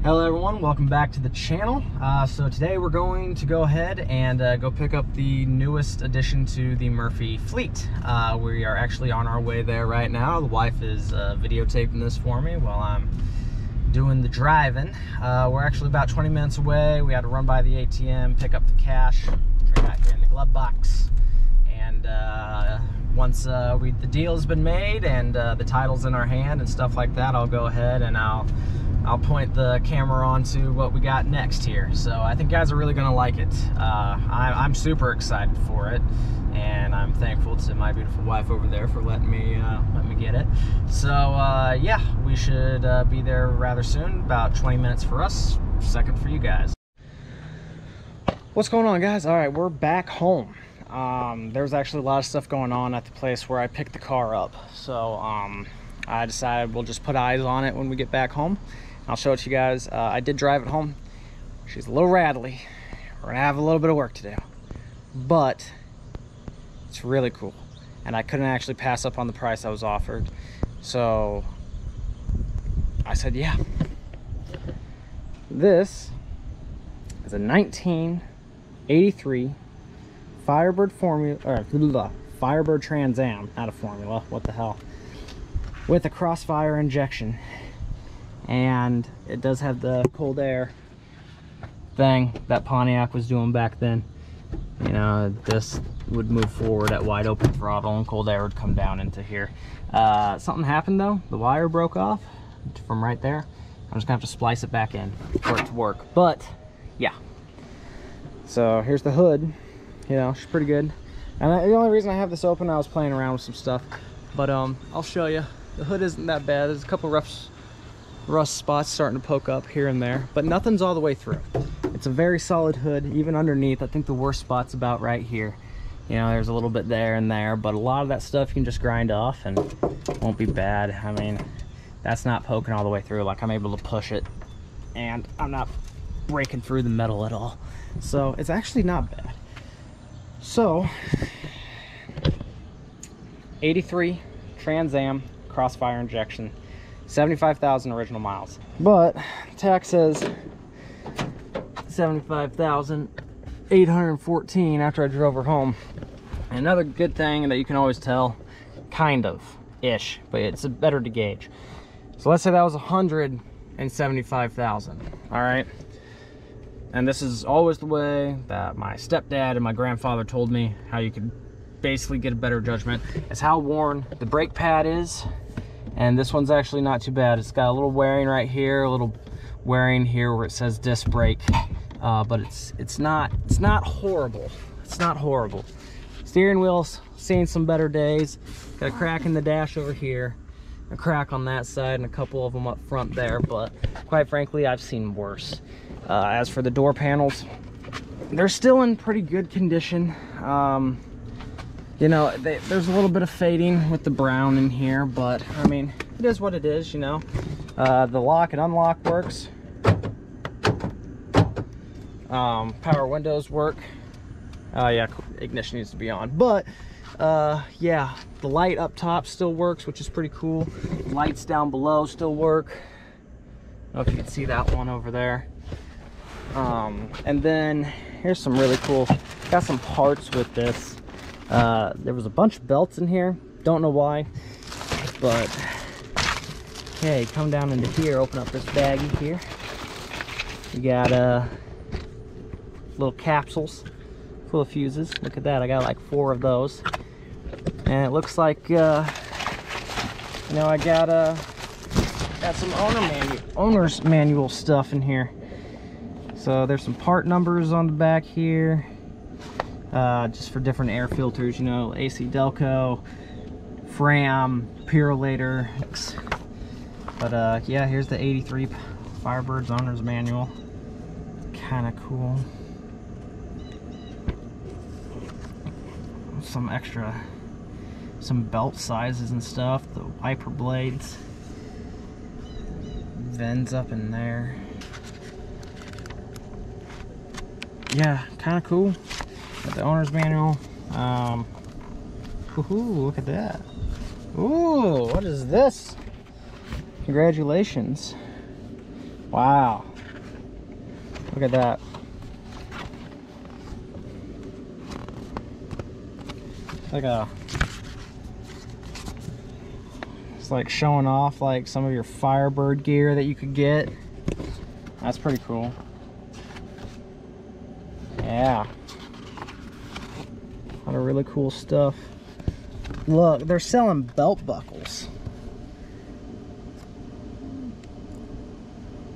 Hello everyone, welcome back to the channel. So today we're going to go ahead and go pick up the newest addition to the Murphy fleet. We are actually on our way there right now. The wife is videotaping this for me while I'm doing the driving. We're actually about 20 minutes away. We had to run by the ATM, pick up the cash, which I got here in the glove box. And once the deal's been made and the title's in our hand and stuff like that, I'll go ahead and I'll point the camera onto what we got next here. So I think guys are really gonna like it. I'm super excited for it, and I'm thankful to my beautiful wife over there for letting me get it. So yeah, we should be there rather soon. About 20 minutes for us, second for you guys. What's going on, guys? All right, we're back home. There's actually a lot of stuff going on at the place where I picked the car up. So I decided we'll just put eyes on it when we get back home. I'll show it to you guys. I did drive it home. She's a little rattly. We're gonna have a little bit of work to do, but it's really cool. And I couldn't actually pass up on the price I was offered. So I said, yeah. This is a 1983 Firebird Formula, or Firebird Trans Am, not a Formula, what the hell, with a Crossfire Injection. And it does have the cold air thing that Pontiac was doing back then. You know, this would move forward at wide open throttle and cold air would come down into here. Something happened though. The wire broke off from right there. I'm just gonna have to splice it back in for it to work. But yeah, so here's the hood. You know, she's pretty good. And the only reason I have this open, I was playing around with some stuff, but I'll show you. The hood isn't that bad. There's a couple rust spots starting to poke up here and there, but nothing's all the way through. It's a very solid hood, even underneath. I think the worst spot's about right here. You know, there's a little bit there and there, but a lot of that stuff you can just grind off and it won't be bad. I mean, that's not poking all the way through. Like, I'm able to push it and I'm not breaking through the metal at all. So it's actually not bad. So 83 Trans Am Crossfire Injection, 75,000 original miles, but tax says 75,814 after I drove her home. And another good thing that you can always tell, kind of ish, but it's better to gauge. So let's say that was 175,000. all right, and this is always the way that my stepdad and my grandfather told me how you could basically get a better judgment, is how worn the brake pad is. And this one's actually not too bad. It's got a little wearing right here, a little wearing here where it says disc brake, but it's not horrible. It's not horrible. Steering wheel's seen some better days. Got a crack in the dash over here, a crack on that side, and a couple of them up front there. But quite frankly, I've seen worse. As for the door panels, they're still in pretty good condition. You know, there's a little bit of fading with the brown in here, but I mean, it is what it is, you know. The lock and unlock works. Power windows work. Yeah, ignition needs to be on, but yeah, the light up top still works, which is pretty cool. Lights down below still work. I don't know if you can see that one over there. And then here's some really cool, got some parts with this. There was a bunch of belts in here, don't know why, but okay, come down into here, open up this baggie here. We got little capsules full of fuses. Look at that, I got like 4 of those. And it looks like you know, I got some owner's manual stuff in here. So there's some part numbers on the back here. Just for different air filters, you know, AC Delco, Fram, Purolator. But yeah, here's the 83 Firebird's owner's manual. Kind of cool. Some belt sizes and stuff, the wiper blades, vents up in there. Yeah, kind of cool. Got the owner's manual. Ooh, look at that. Ooh, what is this? Congratulations. Wow. Look at that. It's like showing off like some of your Firebird gear that you could get. That's pretty cool. Yeah. A lot of really cool stuff. Look, they're selling belt buckles.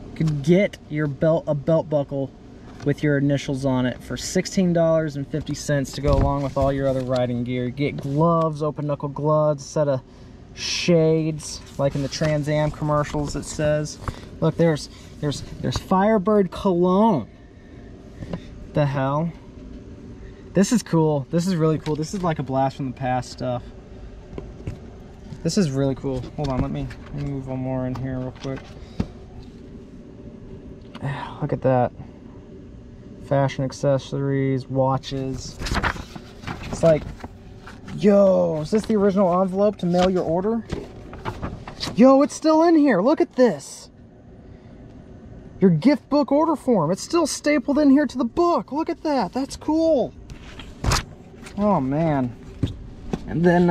You could get your a belt buckle with your initials on it for $16.50 to go along with all your other riding gear. You get gloves, open knuckle gloves, a set of shades, like in the Trans Am commercials it says. Look, there's Firebird cologne. The hell? This is cool. This is really cool. This is like a blast from the past stuff. This is really cool. Hold on, let me move one more in here real quick. Look at that. Fashion accessories, watches. It's like, yo, is this the original envelope to mail your order? Yo, it's still in here. Look at this. Your gift book order form. It's still stapled in here to the book. Look at that. That's cool. Oh, man. And then,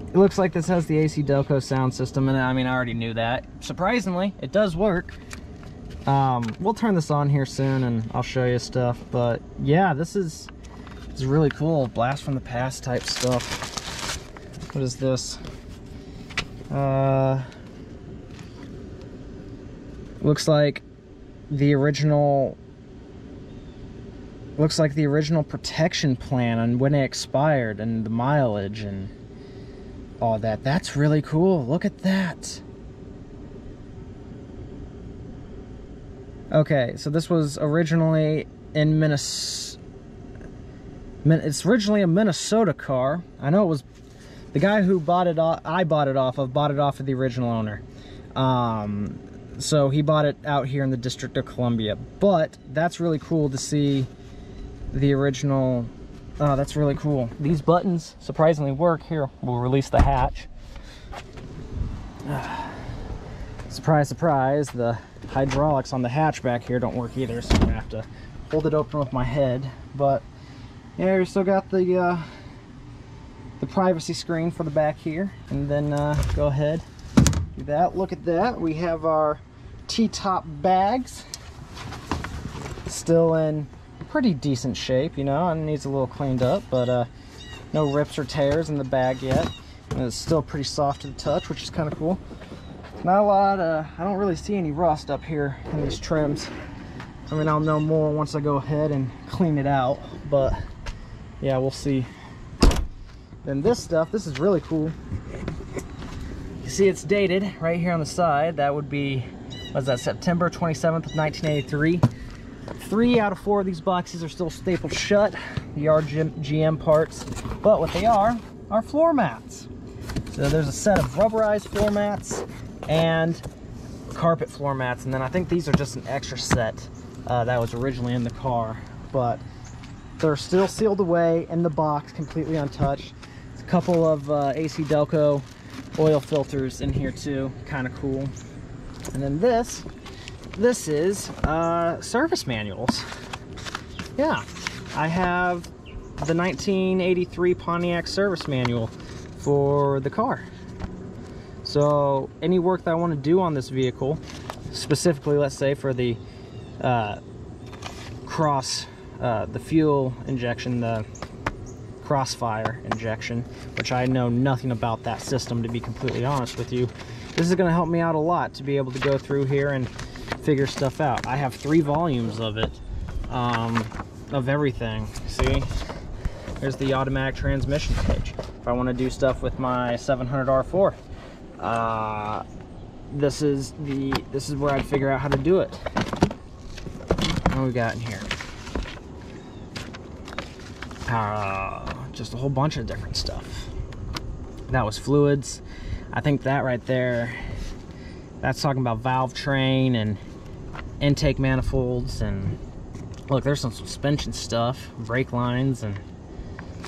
it looks like this has the AC Delco sound system in it. I mean, I already knew that. Surprisingly, it does work. We'll turn this on here soon and I'll show you stuff. But, yeah, this is really cool. Blast from the past type stuff. What is this? Looks like the original protection plan and when it expired and the mileage and all that. That's really cool. Look at that. Okay, so this was originally in Minnesota. It's originally a Minnesota car. I know it was the guy who bought it off. I bought it off of the original owner. So he bought it out here in the District of Columbia. But that's really cool to see the original. Oh, that's really cool. These buttons surprisingly work. Here, we'll release the hatch. Surprise, surprise, the hydraulics on the hatch back here don't work either, so I'm gonna have to hold it open with my head. But yeah, we still got the privacy screen for the back here, and then go ahead, do that. Look at that. We have our T-top bags, still in pretty decent shape, you know, and needs a little cleaned up, but no rips or tears in the bag yet, and it's still pretty soft to the touch, which is kind of cool. Not a lot, I don't really see any rust up here in these trims. I mean, I'll know more once I go ahead and clean it out, but yeah, we'll see. Then this stuff, this is really cool. You see it's dated right here on the side. That would be, what's that, September 27th of 1983. 3 out of 4 of these boxes are still stapled shut, the RGM parts, but what they are floor mats. So there's a set of rubberized floor mats and carpet floor mats, and then I think these are just an extra set that was originally in the car, but they're still sealed away in the box, completely untouched. There's a couple of AC Delco oil filters in here too, kind of cool. And then this is service manuals. Yeah, I have the 1983 Pontiac service manual for the car. So any work that I want to do on this vehicle, specifically let's say for the the fuel injection, the Crossfire Injection, which I know nothing about that system, to be completely honest with you, this is going to help me out a lot to be able to go through here and figure stuff out. I have 3 volumes of it, of everything. See, there's the automatic transmission page. If I want to do stuff with my 700 R4, this is where I'd figure out how to do it. What do we got in here? Just a whole bunch of different stuff. That was fluids. I think that right there, that's talking about valve train and intake manifolds, and look, there's some suspension stuff, brake lines, and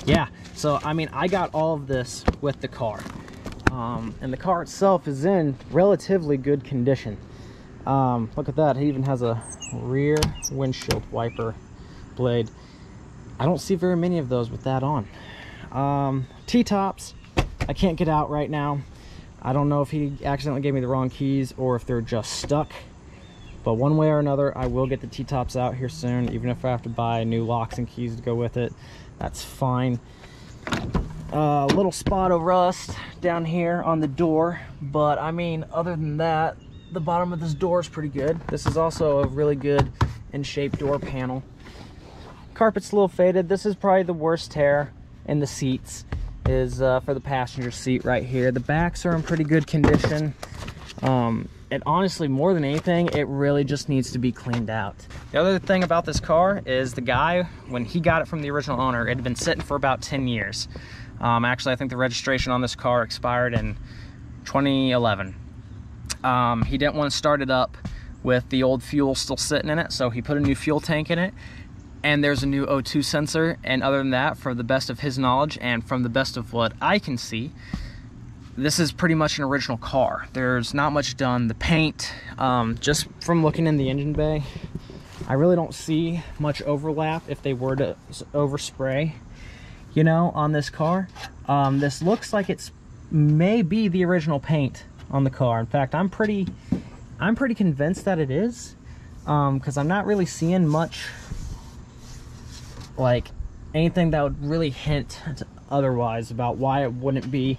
yeah. So I mean, I got all of this with the car, and the car itself is in relatively good condition. Look at that, he even has a rear windshield wiper blade. I don't see very many of those with that on. T-tops, I can't get out right now. I don't know if he accidentally gave me the wrong keys or if they're just stuck. But one way or another, I will get the T-tops out here soon, even if I have to buy new locks and keys to go with it. That's fine. A little spot of rust down here on the door, but I mean, other than that, the bottom of this door is pretty good. This is also a really good in shape door panel. Carpet's a little faded. This is probably the worst tear in the seats, is for the passenger seat right here. The backs are in pretty good condition. And honestly, more than anything, it really just needs to be cleaned out. The other thing about this car is the guy, when he got it from the original owner, it had been sitting for about 10 years. Actually, I think the registration on this car expired in 2011. He didn't want to start it up with the old fuel still sitting in it, so he put a new fuel tank in it, and there's a new O2 sensor. And other than that, for the best of his knowledge and from the best of what I can see, this is pretty much an original car. There's not much done. The paint, just from looking in the engine bay, I really don't see much overlap if they were to overspray, you know, on this car. This looks like it's maybe the original paint on the car. In fact, I'm pretty convinced that it is, because I'm not really seeing much, like, anything that would really hint otherwise about why it wouldn't be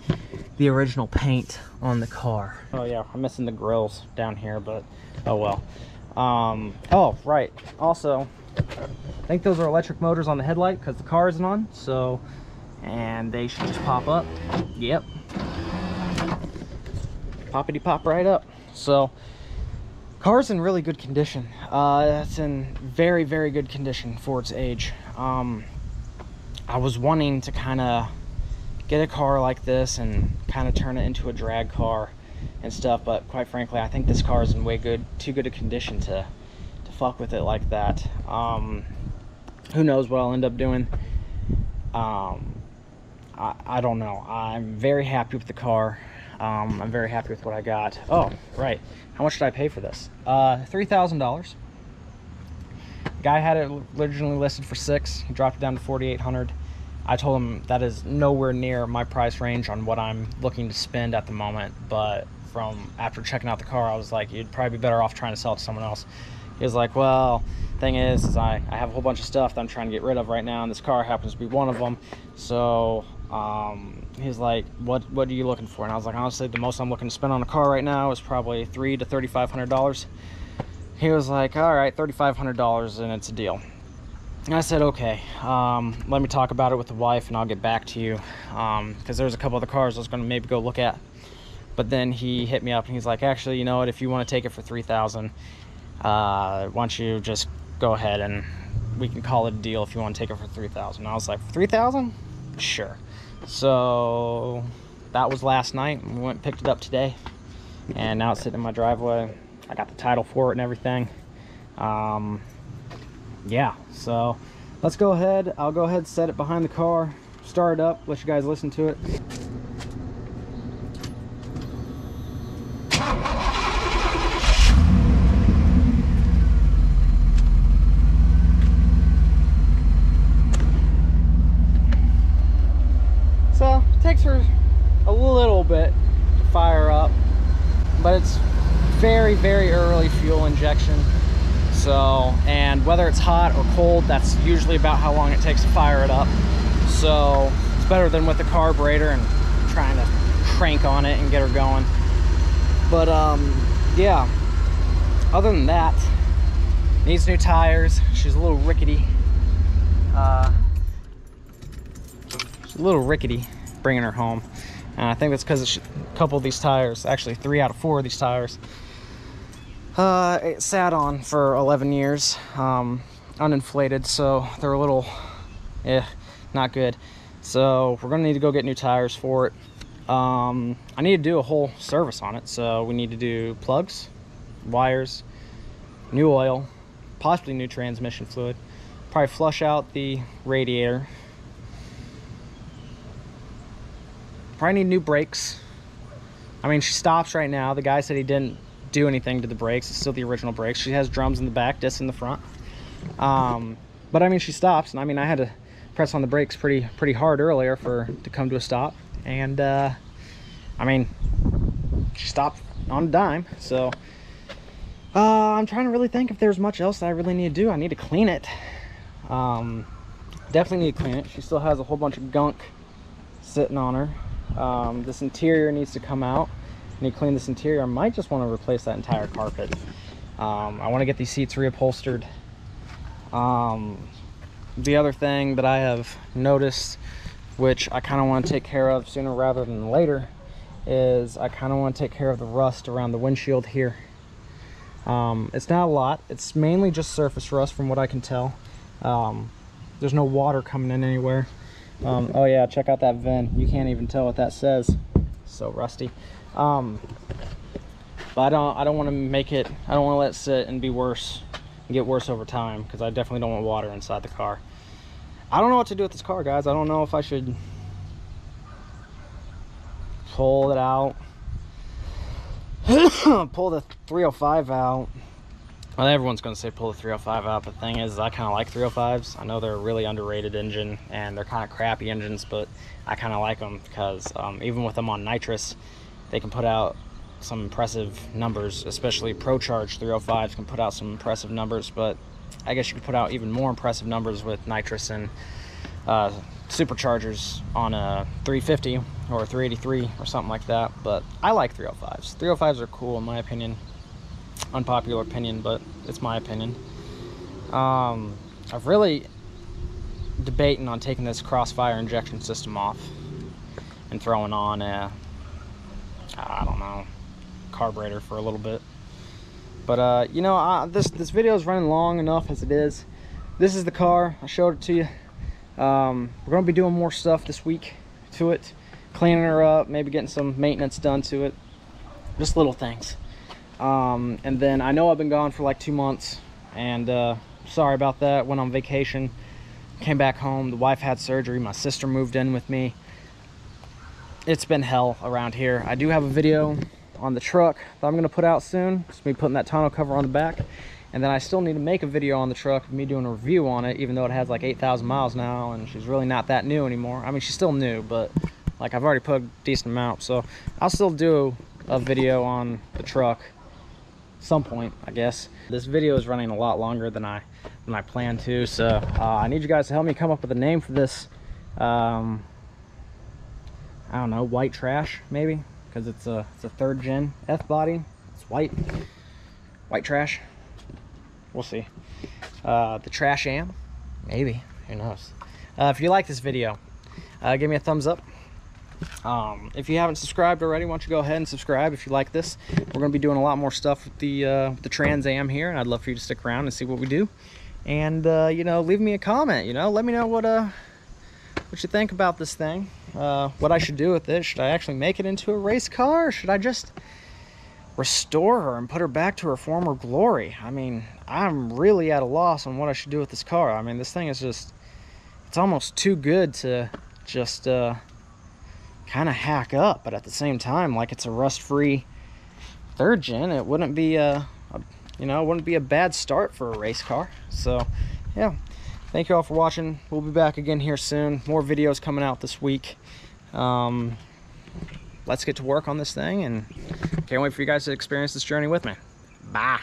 the original paint on the car. Oh yeah, I'm missing the grills down here, but oh well. Oh right, also I think those are electric motors on the headlight because the car isn't on, so, and they should just pop up. Yep, poppity pop right up. So car's in really good condition. It's in very, very good condition for its age. I was wanting to kind of get a car like this and kind of turn it into a drag car and stuff, but quite frankly, I think this car is in too good a condition to fuck with it like that. Who knows what I'll end up doing. I don't know. I'm very happy with the car. I'm very happy with what I got. Oh, right. How much did I pay for this? $3,000. Guy had it originally listed for $6,000. He dropped it down to $4,800. I told him that is nowhere near my price range on what I'm looking to spend at the moment. But after checking out the car, I was like, you'd probably be better off trying to sell it to someone else. He was like, well, thing is I have a whole bunch of stuff that I'm trying to get rid of right now, and this car happens to be one of them. So he's like, what are you looking for? And I was like, honestly, the most I'm looking to spend on a car right now is probably $300 to $3,500. He was like, all right, $3,500 and it's a deal. And I said, okay, let me talk about it with the wife and I'll get back to you, because there's a couple other cars I was going to maybe go look at. But then he hit me up and he's like, actually, you know what, if you want to take it for $3,000, why don't you just go ahead and we can call it a deal if you want to take it for $3,000. I was like, $3,000? Sure. So that was last night. We went and picked it up today, and now it's sitting in my driveway. I got the title for it and everything. Yeah, so let's go ahead. I'll go ahead and set it behind the car, start it up, let you guys listen to it. So it takes her a little bit to fire up, but it's very, very early fuel injection. So, and whether it's hot or cold, that's usually about how long it takes to fire it up. So it's better than with the carburetor and trying to crank on it and get her going. But yeah, other than that, needs new tires. She's a little rickety. She's a little rickety bringing her home. And I think that's because a couple of these tires, actually 3 out of 4 of these tires, it sat on for 11 years, uninflated, so they're a little, not good. So we're gonna need to go get new tires for it. I need to do a whole service on it, so we need to do plugs, wires, new oil, possibly new transmission fluid, probably flush out the radiator, probably need new brakes. I mean, she stops right now. The guy said he didn't do anything to the brakes. It's still the original brakes. She has drums in the back, discs in the front. But I mean, she stops, and I mean, I had to press on the brakes pretty hard earlier to come to a stop, and I mean, she stopped on a dime. So I'm trying to really think if there's much else that I really need to do. I need to clean it. Definitely need to clean it. She still has a whole bunch of gunk sitting on her. This interior needs to come out. I need to clean this interior. I might just want to replace that entire carpet. I want to get these seats reupholstered. The other thing that I have noticed, which I kind of want to take care of sooner rather than later, is I kind of want to take care of the rust around the windshield here. It's not a lot. It's mainly just surface rust from what I can tell. There's no water coming in anywhere. Oh yeah, check out that VIN. You can't even tell what that says. So rusty. But I don't want to make it, I don't want to let it sit and be worse and get worse over time, because I definitely don't want water inside the car. I don't know what to do with this car, guys. I don't know if I should pull it out, pull the 305 out. Well, everyone's going to say pull the 305 out, but the thing is, I kind of like 305s. I know they're a really underrated engine, and they're kind of crappy engines, but I kind of like them because even with them on nitrous, they can put out some impressive numbers. Especially ProCharge 305s can put out some impressive numbers, but I guess you could put out even more impressive numbers with nitrous and superchargers on a 350 or a 383 or something like that. But I like 305s. 305s are cool in my opinion. Unpopular opinion, but it's my opinion. I've really debating on taking this Crossfire injection system off and throwing on a, I don't know, carburetor for a little bit. But you know, this video is running long enough as it is. This is the car. I showed it to you. We're going to be doing more stuff this week to it, cleaning her up, maybe getting some maintenance done to it, just little things. And then I know I've been gone for like 2 months, and sorry about that. Went on vacation, came back home. The wife had surgery. My sister moved in with me. It's been hell around here. I do have a video on the truck that I'm going to put out soon. It's me putting that tonneau cover on the back, and then I still need to make a video on the truck of me doing a review on it, even though it has like 8,000 miles now, and she's really not that new anymore. I mean, she's still new, but like I've already put a decent amount, so I'll still do a video on the truck some point, I guess. This video is running a lot longer than I planned to, so I need you guys to help me come up with a name for this. I don't know, white trash maybe, because it's a 3rd gen F body. It's white trash. We'll see. The trash am, maybe, who knows. If you like this video, give me a thumbs up. If you haven't subscribed already, why don't you go ahead and subscribe if you like this. We're going to be doing a lot more stuff with the Trans Am here, and I'd love for you to stick around and see what we do. And you know, leave me a comment. You know, let me know what you think about this thing. What I should do with it. Should I actually make it into a race car, or should I just restore her and put her back to her former glory? I mean, I'm really at a loss on what I should do with this car. I mean, this thing is just, it's almost too good to just kind of hack up, but at the same time, like, it's a rust-free 3rd gen. It wouldn't be you know, it wouldn't be a bad start for a race car. So yeah, thank you all for watching. We'll be back again here soon. More videos coming out this week. Let's get to work on this thing, and can't wait for you guys to experience this journey with me. Bye.